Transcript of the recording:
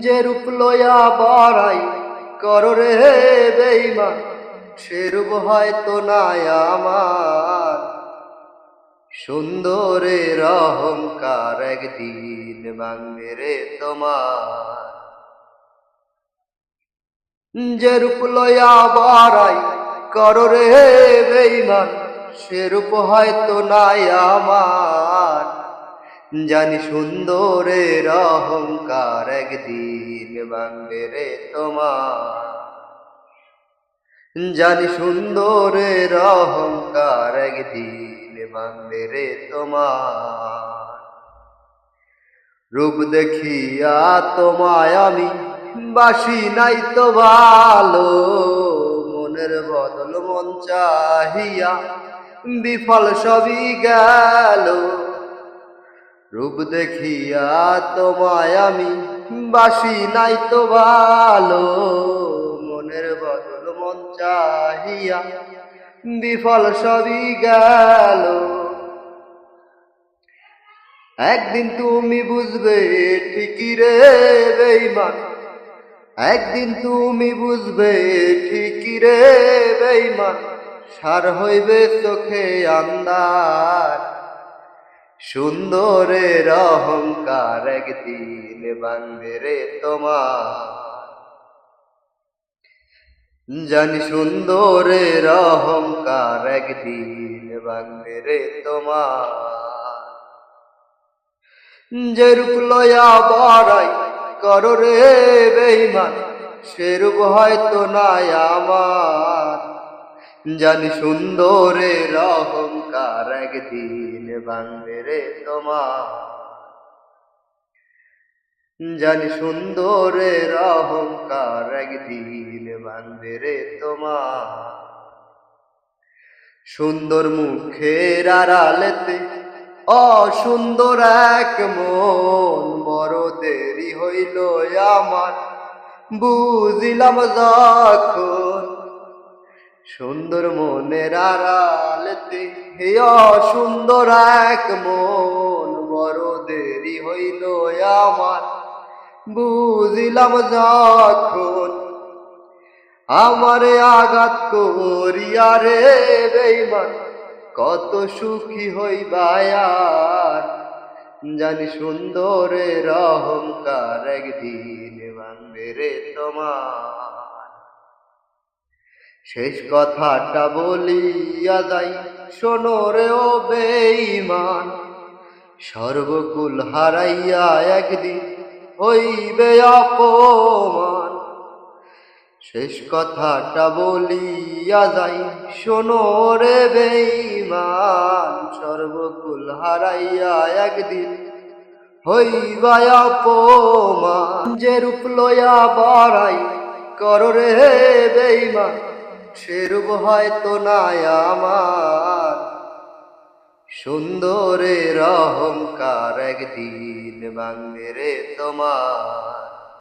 যে রূপ লয়া বড়াই কর রে বেঈমান, সে রূপ হয়তো নাই আমার। সুন্দরের অহংকার একদিন ভাঙবে রে তোমার। যে রূপ লয়া বড়াই কর রে বেঈমান, সে রূপ হয়তো নাই আমার। জানি সুন্দরের অহংকার একদিন ভাঙবে রে তোমার। জানি সুন্দরের অহংকার একদিন ভাঙবে রে তোমার। রূপ দেখিয়া তোমায় আমি বাসি নাই তো ভালো, মনের বদল মন চাহিয়া বিফল সবই গেল। রূপ দেখিয়া তোমায় আমি বাসি নাই তো ভালো, মনের বদল মন চাহিয়া বিফল সবই গেল। একদিন তুমি বুঝবে ঠিকই রে বেঈমান, একদিন তুমি বুঝবে ঠিকই রে বেঈমান, সার হইবে চোখে আন্দার। সুন্দরের অহংকার একদিন ভাঙবে রে তোমার। জানি সুন্দরের অহংকার একদিন ভাঙবে রে তোমার। যে রূপ লয়া বড়াই কর রে বেঈমান, সে রূপ হয়তো নাই আমার। জানি সুন্দরের অহংকার একদিন ভাঙবে রে তোমার। জানি সুন্দরের অহংকার একদিন ভাঙবে রে তোমার। সুন্দর মুখের আড়ালেতে অসুন্দর এক মন, বড় দেরি হইল আমার বুঝিলাম যখন। সুন্দর মনের আড়ালেতে হে অসুন্দর এক মন, বড় দেরি হইল আমার বুঝিলাম যখন। আমারে আঘাত করিয়া রে বেঈমান, কত সুখী হইবা আর। জানি সুন্দরের অহংকার একদিন ভাঙবে রে তোমার। শেষ কথাটা বলিয়া যাই শোনো রে ও বেঈমান, সর্বকুল হারাইয়া একদিন হইবে অপমান। শেষ কথাটা বলিয়া যাই শোনো রে বেঈমান, সর্বকুল হারাইয়া একদিন হইবা অপমান। যে রূপ লয়া বড়াই কর রে বেঈমান, সে রূপ হয়তো নাই আমার। সুন্দরের অহংকার একদিন ভাঙবে রে তোমার।